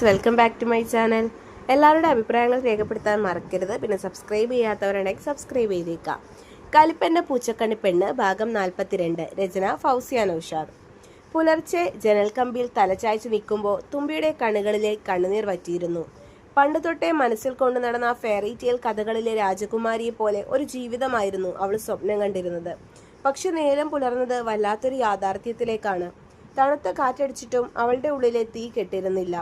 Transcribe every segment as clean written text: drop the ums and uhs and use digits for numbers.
Friends, welcome back to my channel. എല്ലാവരുടെ അഭിപ്രായങ്ങൾ രേഖപ്പെടുത്താൻ മറക്കരുത്. പിന്നെ സബ്സ്ക്രൈബ് ചെയ്യാത്തവരുണ്ടെങ്കിൽ സബ്സ്ക്രൈബ് ചെയ്തേക്കാം. കലിപ്പൻ്റെ പൂച്ചക്കണ്ണി പെണ്ണ് ഭാഗം 42. രചന ഫൗസിയ നൗഷാദ്. പുലർച്ചെ ജനൽ കമ്പിയിൽ തലചായ്ച്ചു നിൽക്കുമ്പോൾ തുമ്പിയുടെ കണ്ണുകളിലെ കണ്ണുനീർ വറ്റിയിരുന്നു. പണ്ട് തൊട്ടേ മനസ്സിൽ കൊണ്ടു നടന്ന ആ ഫെയറി ടെയിൽ കഥകളിലെ രാജകുമാരിയെ പോലെ ഒരു ജീവിതമായിരുന്നു അവൾ സ്വപ്നം കണ്ടിരുന്നത്. പക്ഷെ നേരം പുലർന്നത് വല്ലാത്തൊരു യാഥാർത്ഥ്യത്തിലേക്കാണ്. തണുത്ത കാറ്റടിച്ചിട്ടും അവളുടെ ഉള്ളിലെ തീ കെട്ടിരുന്നില്ല.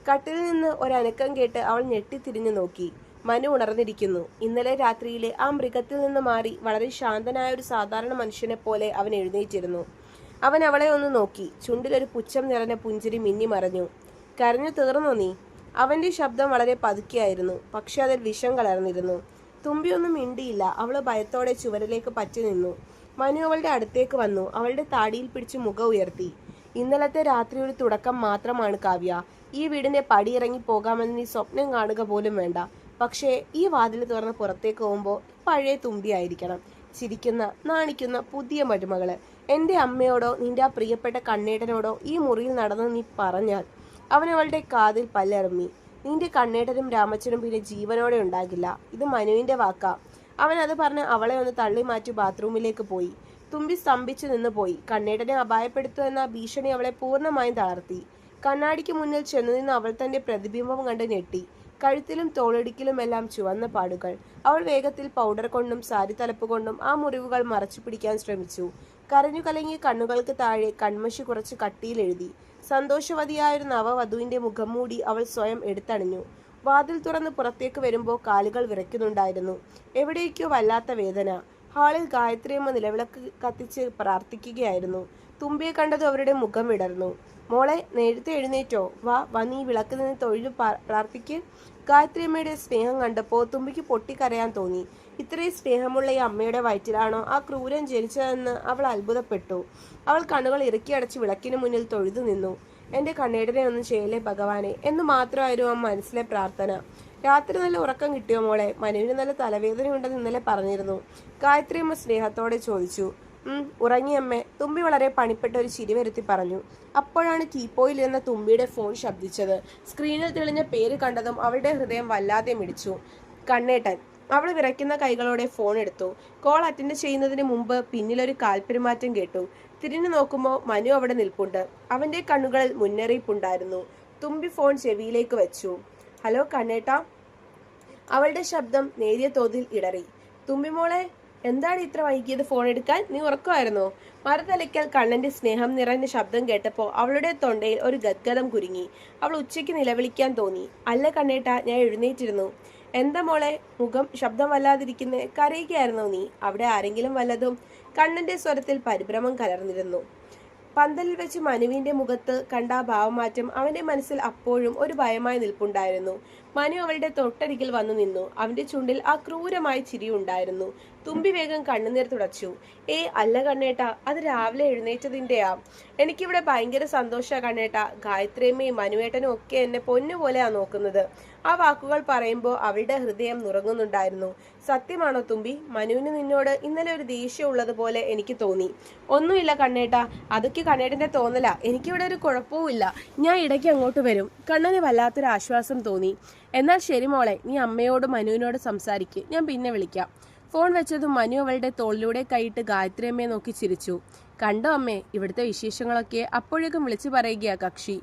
കട്ടിലിൽ നിന്ന് ഒരനക്കം കേട്ട് അവൾ ഞെട്ടിത്തിരിഞ്ഞു നോക്കി. മനു ഉണർന്നിരിക്കുന്നു. ഇന്നലെ രാത്രിയിലെ ആ മൃഗത്തിൽ നിന്ന് മാറി വളരെ ശാന്തനായ ഒരു സാധാരണ മനുഷ്യനെ പോലെ അവൻ എഴുന്നേറ്റിരുന്നു. അവൻ അവളെ ഒന്ന് നോക്കി. ചുണ്ടിലൊരു പുച്ഛം നിറഞ്ഞ പുഞ്ചിരി മിന്നി മറഞ്ഞു. കരഞ്ഞു തീർന്നോ നീ? അവന്റെ ശബ്ദം വളരെ പതുക്കെയായിരുന്നു. പക്ഷെ അതിൽ വിഷം കലർന്നിരുന്നു. തുമ്പിയൊന്നും മിണ്ടിയില്ല. അവൾ ഭയത്തോടെ ചുവരിലേക്ക് പറ്റി നിന്നു. മനു അവളുടെ അടുത്തേക്ക് വന്നു. അവളുടെ താടിയിൽ പിടിച്ച് മുഖം ഉയർത്തി. ഇന്നലത്തെ രാത്രി ഒരു തുടക്കം മാത്രമാണ് കാവ്യ. ഈ വീടിന്റെ പടിയിറങ്ങി പോകാമെന്ന് നീ സ്വപ്നം കാണുക പോലും വേണ്ട. പക്ഷേ ഈ വാതിൽ തുറന്ന് പുറത്തേക്ക് പോകുമ്പോൾ പഴയ തുമ്പിയായിരിക്കണം. ചിരിക്കുന്ന, നാണിക്കുന്ന പുതിയ മരുമകള്. എൻ്റെ അമ്മയോടോ നിന്റെ ആ പ്രിയപ്പെട്ട കണ്ണേട്ടനോടോ ഈ മുറിയിൽ നടന്ന് നീ പറഞ്ഞാൽ. അവൻ അവളുടെ കാതിൽ പല്ലെറിഞ്ഞി. നിന്റെ കണ്ണേട്ടനും രാമച്ചനും പിന്നെ ജീവനോടെ ഉണ്ടാകില്ല. ഇത് മനുവിന്റെ വാക്കാ. അവൻ അത് പറഞ്ഞ് അവളെ ഒന്ന് തള്ളി മാറ്റി ബാത്റൂമിലേക്ക് പോയി. തുമ്പി സ്തംഭിച്ചു നിന്ന് പോയി. കണ്ണേട്ടനെ അപായപ്പെടുത്തുമെന്ന ഭീഷണി അവളെ പൂർണ്ണമായും തളർത്തി. കണ്ണാടിക്ക് മുന്നിൽ ചെന്നു നിന്ന് അവൾ തന്റെ പ്രതിബിംബം കണ്ട് ഞെട്ടി. കഴുത്തിലും തോളടിക്കിലുമെല്ലാം ചുവന്ന പാടുകൾ. അവൾ വേഗത്തിൽ പൗഡർ കൊണ്ടും സാരി തലപ്പ് കൊണ്ടും ആ മുറിവുകൾ മറച്ചു പിടിക്കാൻ ശ്രമിച്ചു. കരഞ്ഞു കലങ്ങിയ കണ്ണുകൾക്ക് താഴെ കൺമഷി കുറച്ച് കട്ടിയിൽ എഴുതി. സന്തോഷവതിയായൊരു നവവധുവിന്റെ മുഖം മൂടി അവൾ സ്വയം എടുത്തണിഞ്ഞു. വാതിൽ തുറന്ന് പുറത്തേക്ക് വരുമ്പോൾ കാലുകൾ വിറയ്ക്കുന്നുണ്ടായിരുന്നു. എവിടേക്കോ വല്ലാത്ത വേദന. ഹാളിൽ ഗായത്രിയമ്മ നിലവിളക്ക് കത്തിച്ച് പ്രാർത്ഥിക്കുകയായിരുന്നു. തുമ്പിയെ കണ്ടത് അവരുടെ മുഖം വിടർന്നു. മോളെ, നേരത്തെ എഴുന്നേറ്റോ? വാ നീ വിളക്ക് നിന്ന് തൊഴിൽ പ്രാർത്ഥിക്ക്. ഗായത്രിയമ്മയുടെ സ്നേഹം കണ്ടപ്പോൾ തുമ്പിക്ക് പൊട്ടിക്കരയാൻ തോന്നി. ഇത്രയും സ്നേഹമുള്ള ഈ അമ്മയുടെ വയറ്റിലാണോ ആ ക്രൂരൻ ജനിച്ചതെന്ന് അവൾ അത്ഭുതപ്പെട്ടു. അവൾ കണ്ണുകൾ ഇറുക്കി അടച്ച് വിളക്കിന് മുന്നിൽ തൊഴുതു നിന്നു. എൻ്റെ കണ്ണേടനെ ഒന്നും ചെയ്യലേ ഭഗവാനെ എന്ന് മാത്രമായിരുന്നു ആ മനസ്സിലെ പ്രാർത്ഥന. രാത്രി നല്ല ഉറക്കം കിട്ടിയോ മോളെ? മനുവിന് നല്ല തലവേദനയുണ്ടെന്ന് ഇന്നലെ പറഞ്ഞിരുന്നു. ഗായത്രിയമ്മ സ്നേഹത്തോടെ ചോദിച്ചു. ഉറങ്ങിയമ്മേ. തുമ്പി വളരെ പണിപ്പെട്ട ഒരു ചിരി വരുത്തി പറഞ്ഞു. അപ്പോഴാണ് ടീപ്പോയിൽ ഇരുന്ന തുമ്പിയുടെ ഫോൺ ശബ്ദിച്ചത്. സ്ക്രീനിൽ തെളിഞ്ഞ പേര് കണ്ടതും അവളുടെ ഹൃദയം വല്ലാതെ മിടിച്ചു. കണ്ണേട്ടൻ. അവൾ വിറയ്ക്കുന്ന കൈകളോടെ ഫോൺ എടുത്തു. കോൾ അറ്റൻഡ് ചെയ്യുന്നതിന് മുമ്പ് പിന്നിലൊരു കാൽപെരുമാറ്റം കേട്ടു. തിരിഞ്ഞു നോക്കുമ്പോൾ മനു അവിടെ നിൽപ്പുണ്ട്. അവന്റെ കണ്ണുകളിൽ മുന്നറിയിപ്പുണ്ടായിരുന്നു. തുമ്പി ഫോൺ ചെവിയിലേക്ക് വെച്ചു. ഹലോ കണ്ണേട്ടാ. അവളുടെ ശബ്ദം നേരിയ തോതിൽ ഇടറി. തുമ്പിമോളെ, എന്താണ് ഇത്ര വൈകിയത് ഫോൺ എടുക്കാൻ? നീ ഉറക്കമായിരുന്നോ? മറുതലയ്ക്കൽ കണ്ണന്റെ സ്നേഹം നിറഞ്ഞ ശബ്ദം കേട്ടപ്പോൾ അവളുടെ തൊണ്ടയിൽ ഒരു ഗദ്ഗതം കുരുങ്ങി. അവൾ ഉച്ചയ്ക്ക് നിലവിളിക്കാൻ തോന്നി. അല്ല കണ്ണേട്ടാ, ഞാൻ എഴുന്നേറ്റിരുന്നു. എന്താ മോളെ മുഖം ശബ്ദം വല്ലാതിരിക്കുന്നേ? കരയുകയായിരുന്നോ നീ? അവിടെ ആരെങ്കിലും വല്ലതും? കണ്ണന്റെ സ്വരത്തിൽ പരിഭ്രമം കലർന്നിരുന്നു. പന്തലിൽ വെച്ച് മനുവിന്റെ മുഖത്ത് കണ്ട ഭാവമാറ്റം അവന്റെ മനസ്സിൽ അപ്പോഴും ഒരു ഭയമായി നിൽപ്പുണ്ടായിരുന്നു. മനു അവളുടെ തൊട്ടരികിൽ വന്നു നിന്നു. അവന്റെ ചുണ്ടിൽ ആ ക്രൂരമായ ചിരി ഉണ്ടായിരുന്നു. തുമ്പി വേഗം കണ്ണുനീർ തുടച്ചു. അല്ല കണ്ണേട്ടാ, അത് രാവിലെ എഴുന്നേറ്റതിന്റെയാ. എനിക്കിവിടെ ഭയങ്കര സന്തോഷാ കണ്ണേട്ടാ. ഗായത്രിയമ്മയും മനുവേട്ടനും ഒക്കെ എന്നെ പൊന്നുപോലെയാ നോക്കുന്നത്. ആ വാക്കുകൾ പറയുമ്പോൾ അവളുടെ ഹൃദയം നുറങ്ങുന്നുണ്ടായിരുന്നു. സത്യമാണോ തുമ്പി? മനുവിന് നിന്നോട് ഇന്നലെ ഒരു ദേഷ്യം ഉള്ളതുപോലെ എനിക്ക് തോന്നി. ഒന്നുമില്ല കണ്ണേട്ടാ, അതൊക്കെ കണ്ണേട്ടന്റെ തോന്നലാ. എനിക്കിവിടെ ഒരു കുഴപ്പവുമില്ല. ഞാൻ ഇടയ്ക്ക് അങ്ങോട്ട് വരും. കണ്ണന് വല്ലാത്തൊരു ആശ്വാസം തോന്നി. എന്നാൽ ശരി മോളെ, നീ അമ്മയോടും മനുവിനോട് സംസാരിക്ക്. ഞാൻ പിന്നെ വിളിക്കാം. ഫോൺ വെച്ചതും മനു അവളുടെ തോളിലൂടെ കൈയിട്ട് ഗായത്രിയമ്മയെ നോക്കി ചിരിച്ചു. കണ്ടോ അമ്മേ, ഇവിടുത്തെ വിശേഷങ്ങളൊക്കെ അപ്പോഴേക്കും വിളിച്ചു പറയുകയാ കക്ഷി.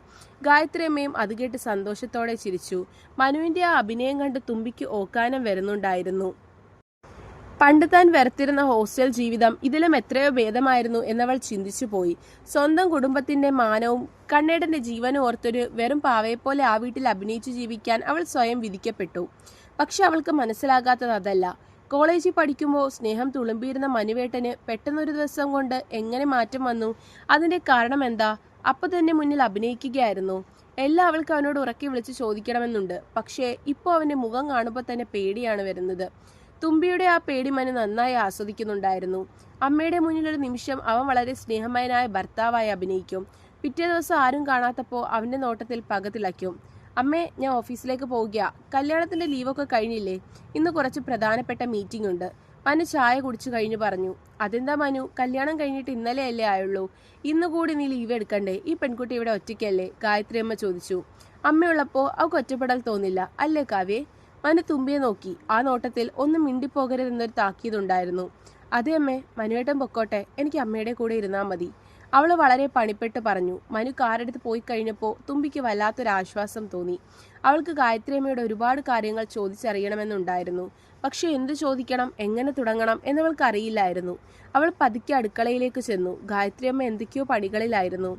ഗായത്രിയമ്മയും അത് കേട്ട് സന്തോഷത്തോടെ ചിരിച്ചു. മനുവിന്റെ ആ അഭിനയം കണ്ട് തുമ്പിക്ക് ഓക്കാനം വരുന്നുണ്ടായിരുന്നു. പണ്ട് താൻ വെറുത്തിരുന്ന ഹോസ്റ്റൽ ജീവിതം ഇതിലും എത്രയോ ഭേദമായിരുന്നു എന്നവൾ ചിന്തിച്ചു പോയി. സ്വന്തം കുടുംബത്തിന്റെ മാനവും കണ്ണേടന്റെ ജീവനും ഓർത്തൊരു വെറും പാവയെപ്പോലെ ആ വീട്ടിൽ അഭിനയിച്ചു ജീവിക്കാൻ അവൾ സ്വയം വിധിക്കപ്പെട്ടു. പക്ഷെ അവൾക്ക് മനസ്സിലാകാത്തത് അതല്ല. കോളേജിൽ പഠിക്കുമ്പോൾ സ്നേഹം തുളുമ്പിയിരുന്ന മനുവേട്ടന് പെട്ടെന്നൊരു ദിവസം കൊണ്ട് എങ്ങനെ മാറ്റം വന്നു? അതിന്റെ കാരണം എന്താ? അപ്പൊ തന്നെ മുന്നിൽ അഭിനയിക്കുകയായിരുന്നു. എല്ലാം അവൾക്ക് അവനോട് ഉറക്കി വിളിച്ച് ചോദിക്കണമെന്നുണ്ട്. പക്ഷേ ഇപ്പോൾ അവന്റെ മുഖം കാണുമ്പോൾ തന്നെ പേടിയാണ് വരുന്നത്. തുമ്പിയുടെ ആ പേടി മനു നന്നായി ആസ്വദിക്കുന്നുണ്ടായിരുന്നു. അമ്മയുടെ മുന്നിൽ ഒരു നിമിഷം അവൻ വളരെ സ്നേഹമയനായ ഭർത്താവായി അഭിനയിക്കും. പിറ്റേ ദിവസം ആരും കാണാത്തപ്പോൾ അവന്റെ നോട്ടത്തിൽ പക തിളയ്ക്കും. അമ്മേ, ഞാൻ ഓഫീസിലേക്ക് പോവുക. കല്യാണത്തിന്റെ ലീവൊക്കെ കഴിഞ്ഞില്ലേ? ഇന്ന് കുറച്ച് പ്രധാനപ്പെട്ട മീറ്റിംഗ് ഉണ്ട്. മനു ചായ കുടിച്ചു കഴിഞ്ഞു പറഞ്ഞു. അതെന്താ മനു, കല്യാണം കഴിഞ്ഞിട്ട് ഇന്നലെയല്ലേ ആയുള്ളൂ, ഇന്നുകൂടി നീ ലീവ് എടുക്കണ്ടേ? ഈ പെൺകുട്ടി ഇവിടെ ഒറ്റയ്ക്കല്ലേ? ഗായത്രി അമ്മ ചോദിച്ചു. അമ്മയുള്ളപ്പോ അവൾക്ക് ഒറ്റപ്പെടൽ തോന്നില്ല അല്ലേ കാവ്യേ? മനു തുമ്പിയെ നോക്കി. ആ നോട്ടത്തിൽ ഒന്നും മിണ്ടിപ്പോകരുതെന്നൊരു താക്കീതുണ്ടായിരുന്നു. അതെ അമ്മേ, മനുവേട്ടൻ പൊക്കോട്ടെ, എനിക്ക് അമ്മയുടെ കൂടെ ഇരുന്നാൽ മതി, അവള് വളരെ പണിപ്പെട്ട് പറഞ്ഞു. മനു കാറെടുത്ത് പോയി കഴിഞ്ഞപ്പോൾ തുമ്പിക്ക് വല്ലാത്തൊരാശ്വാസം തോന്നി. അവൾക്ക് ഗായത്രിയമ്മയുടെ ഒരുപാട് കാര്യങ്ങൾ ചോദിച്ചറിയണമെന്നുണ്ടായിരുന്നു. പക്ഷെ എന്ത് ചോദിക്കണം, എങ്ങനെ തുടങ്ങണം എന്നവൾക്ക് അറിയില്ലായിരുന്നു. അവൾ പതുക്കെ അടുക്കളയിലേക്ക് ചെന്നു. ഗായത്രിയമ്മ എന്തൊക്കെയോ പണികളിലായിരുന്നു.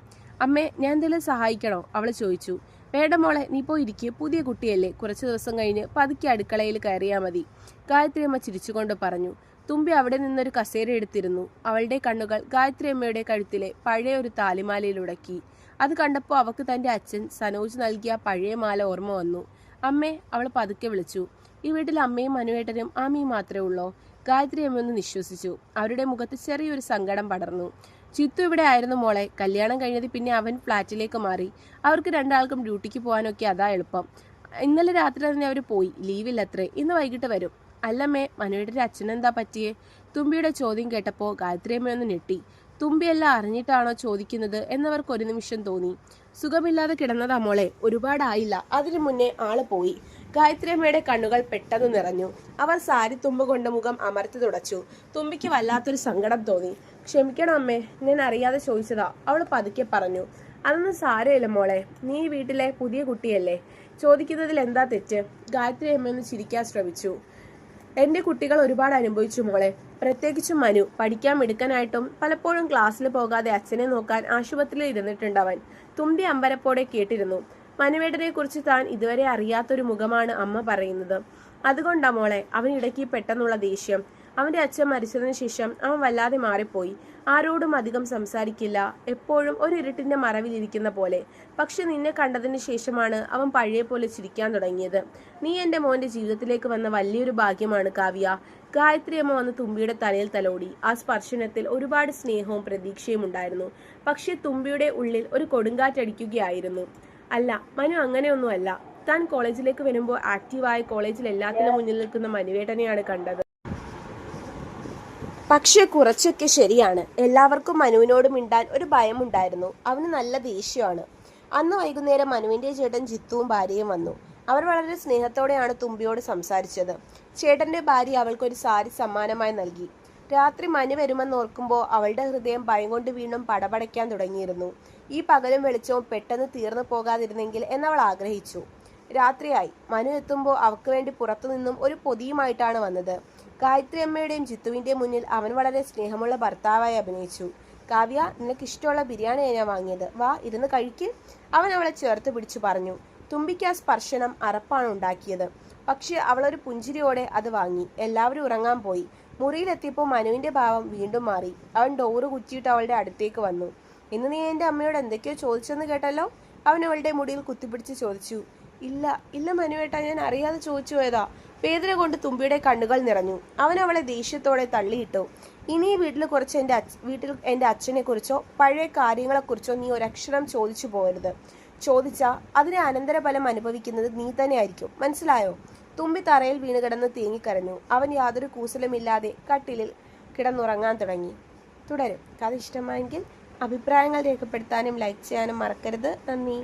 അമ്മേ, ഞാൻ എന്തെങ്കിലും സഹായിക്കണോ? അവൾ ചോദിച്ചു. വേണ്ട മോളെ, നീ പോയി ഇരിക്കുക, പുതിയ കുട്ടിയല്ലേ, കുറച്ചു ദിവസം കഴിഞ്ഞ് പതുക്കെ അടുക്കളയിൽ കയറിയാൽ മതി, ഗായത്രിയമ്മ ചിരിച്ചുകൊണ്ട് പറഞ്ഞു. തുമ്പി അവിടെ നിന്നൊരു കസേര എടുത്തിരുന്നു. അവളുടെ കണ്ണുകൾ ഗായത്രി അമ്മയുടെ കഴുത്തിലെ പഴയ ഒരു താലിമാലയിലുടക്കി. അത് കണ്ടപ്പോൾ അവൾക്ക് തന്റെ അച്ഛൻ സനോജ് നൽകിയ പഴയ മാല ഓർമ്മ വന്നു. അമ്മേ, അവൾ പതുക്കെ വിളിച്ചു. ഈ വീട്ടിൽ അമ്മയും മനുവേട്ടനും ആമിയും മാത്രമേ ഉള്ളോ? ഗായത്രി അമ്മ ഒന്ന് നിശ്വസിച്ചു. അവരുടെ മുഖത്ത് ചെറിയൊരു സങ്കടം പടർന്നു. ചിത്തു ഇവിടെ ആയിരുന്നു മോളെ, കല്യാണം കഴിഞ്ഞത് പിന്നെ അവൻ ഫ്ലാറ്റിലേക്ക് മാറി. അവർക്ക് രണ്ടാൾക്കും ഡ്യൂട്ടിക്ക് പോകാനൊക്കെ അതാ എളുപ്പം. ഇന്നലെ രാത്രി തന്നെ അവർ പോയി, ലീവില്ലത്രേ, ഇന്ന് വൈകിട്ട് വരും. അല്ലമ്മേ, മനുവേട്ടൻ്റെ അച്ഛനെന്താ പറ്റിയേ? തുമ്പിയുടെ ചോദ്യം കേട്ടപ്പോൾ ഗായത്രിയമ്മയൊന്ന് ഞെട്ടി. തുമ്പിയെല്ലാം അറിഞ്ഞിട്ടാണോ ചോദിക്കുന്നത് എന്നവർക്ക് ഒരു നിമിഷം തോന്നി. സുഖമില്ലാതെ കിടന്നതാ മോളെ, ഒരുപാടായില്ല, അതിനു മുന്നേ ആള് പോയി. ഗായത്രിയമ്മയുടെ കണ്ണുകൾ പെട്ടെന്ന് നിറഞ്ഞു. അവർ സാരി തുമ്പ് കൊണ്ട് മുഖം അമർത്തി തുടച്ചു. തുമ്പിക്ക് വല്ലാത്തൊരു സങ്കടം തോന്നി. ക്ഷമിക്കണം അമ്മേ, ഞാൻ അറിയാതെ ചോദിച്ചതാ, അവൾ പതുക്കെ പറഞ്ഞു. അതൊന്നും സാരമില്ല മോളെ, നീ വീട്ടിലെ പുതിയ കുട്ടിയല്ലേ, ചോദിക്കുന്നതിൽ എന്താ തെറ്റ്? ഗായത്രിയമ്മയൊന്ന് ചിരിക്കാൻ ശ്രമിച്ചു. എൻ്റെ കുട്ടികൾ ഒരുപാട് അനുഭവിച്ചു മോളെ, പ്രത്യേകിച്ചും മനു. പഠിക്കാൻ മിടുക്കനായിട്ടും പലപ്പോഴും ക്ലാസ്സിൽ പോകാതെ അച്ഛനെ നോക്കാൻ ആശുപത്രിയിൽ ഇരുന്നിട്ടുണ്ടവൻ. തുമ്പി അമ്പരപ്പോടെ കേട്ടിരുന്നു. മനുവേട്ടനെ കുറിച്ച് താൻ ഇതുവരെ അറിയാത്തൊരു മുഖമാണ് അമ്മ പറയുന്നത്. അതുകൊണ്ടാ മോളെ അവൻ ഇടയ്ക്ക് പെട്ടെന്നുള്ള ദേഷ്യം. അവന്റെ അച്ഛൻ മരിച്ചതിന് ശേഷം അവൻ വല്ലാതെ മാറിപ്പോയി. ആരോടും അധികം സംസാരിക്കില്ല, എപ്പോഴും ഒരു ഇരുട്ടിന്റെ മറവിലിരിക്കുന്ന പോലെ. പക്ഷെ നിന്നെ കണ്ടതിന് ശേഷമാണ് അവൻ പഴയ പോലെ ചിരിക്കാൻ തുടങ്ങിയത്. നീ എൻ്റെ മോന്റെ ജീവിതത്തിലേക്ക് വന്ന വലിയൊരു ഭാഗ്യമാണ് കാവ്യ. ഗായത്രി അമ്മ വന്ന് തുമ്പിയുടെ തലയിൽ തലോടി. ആ സ്പർശനത്തിൽ ഒരുപാട് സ്നേഹവും പ്രതീക്ഷയും ഉണ്ടായിരുന്നു. പക്ഷെ തുമ്പിയുടെ ഉള്ളിൽ ഒരു കൊടുങ്കാറ്റടിക്കുകയായിരുന്നു. അല്ല, മനു അങ്ങനെയൊന്നുമല്ല. താൻ കോളേജിലേക്ക് വരുമ്പോൾ ആക്റ്റീവായ കോളേജിൽ എല്ലാത്തിനും മുന്നിൽ നിൽക്കുന്ന മനുവേട്ടനെയാണ് കണ്ടത്. പക്ഷെ കുറച്ചൊക്കെ ശരിയാണ്. എല്ലാവർക്കും മനുവിനോട് മിണ്ടാൻ ഒരു ഭയമുണ്ടായിരുന്നു. അവന് നല്ല ദേഷ്യമാണ്. അന്ന് വൈകുന്നേരം മനുവിന്റെ ചേട്ടൻ ജിത്തുവും ഭാര്യയും വന്നു. അവർ വളരെ സ്നേഹത്തോടെയാണ് തുമ്പിയോട് സംസാരിച്ചത്. ചേട്ടന്റെ ഭാര്യ അവൾക്കൊരു സാരി സമ്മാനമായി നൽകി. രാത്രി മനു വരുമെന്ന് ഓർക്കുമ്പോൾ അവളുടെ ഹൃദയം ഭയം കൊണ്ട് വീണ്ടും പടപടയ്ക്കാൻ തുടങ്ങിയിരുന്നു. ഈ പകലും വെളിച്ചവും പെട്ടെന്ന് തീർന്നു പോകാതിരുന്നെങ്കിൽ എന്നവൾ ആഗ്രഹിച്ചു. രാത്രിയായി. മനു എത്തുമ്പോൾ അവൾക്ക് വേണ്ടി പുറത്തുനിന്നും ഒരു പൊതിയുമായിട്ടാണ് വന്നത്. ഗായത്രി അമ്മയുടെയും ജിത്തുവിന്റെയും മുന്നിൽ അവൻ വളരെ സ്നേഹമുള്ള ഭർത്താവായി അഭിനയിച്ചു. കാവ്യ, നിനക്ക് ഇഷ്ടമുള്ള ബിരിയാണിയാണ് ഞാൻ വാങ്ങിയത്, വാ ഇരുന്ന് കഴിക്ക്, അവൻ അവളെ ചേർത്ത് പിടിച്ചു പറഞ്ഞു. തുമ്പിക്ക് ആ സ്പർശനം അറപ്പാണ് ഉണ്ടാക്കിയത്. പക്ഷെ അവളൊരു പുഞ്ചിരിയോടെ അത് വാങ്ങി. എല്ലാവരും ഉറങ്ങാൻ പോയി. മുറിയിലെത്തിയപ്പോൾ മനുവിന്റെ ഭാവം വീണ്ടും മാറി. അവൻ ഡോറ് കുറ്റിയിട്ട് അവളുടെ അടുത്തേക്ക് വന്നു. ഇന്ന് നീ എൻ്റെ അമ്മയോട് എന്തൊക്കെയോ ചോദിച്ചെന്ന് കേട്ടല്ലോ, അവൻ അവളുടെ മുടിയിൽ കുത്തിപ്പിടിച്ച് ചോദിച്ചു. ഇല്ല ഇല്ല മനുവേട്ടാ, ഞാൻ അറിയാതെ ചോദിച്ചു പോയതാ. വേദന കൊണ്ട് തുമ്പിയുടെ കണ്ണുകൾ നിറഞ്ഞു. അവൻ അവളെ ദേഷ്യത്തോടെ തള്ളിയിട്ടു. ഇനി ഈ വീട്ടിൽ എൻ്റെ അച്ഛനെ കുറിച്ചോ പഴയ കാര്യങ്ങളെക്കുറിച്ചോ നീ ഒരക്ഷരം ചോദിച്ചു പോകരുത്. ചോദിച്ചാ അതിന് അനന്തരഫലം അനുഭവിക്കുന്നത് നീ തന്നെ ആയിരിക്കും, മനസ്സിലായോ? തുമ്പി തറയിൽ വീണ് കിടന്ന് തേങ്ങിക്കരഞ്ഞു. അവൻ യാതൊരു കൂസലുമില്ലാതെ കട്ടിലിൽ കിടന്നുറങ്ങാൻ തുടങ്ങി. തുടരും. കഥ ഇഷ്ടമായെങ്കിൽ അഭിപ്രായങ്ങൾ രേഖപ്പെടുത്താനും ലൈക്ക് ചെയ്യാനും മറക്കരുത്. നന്ദി.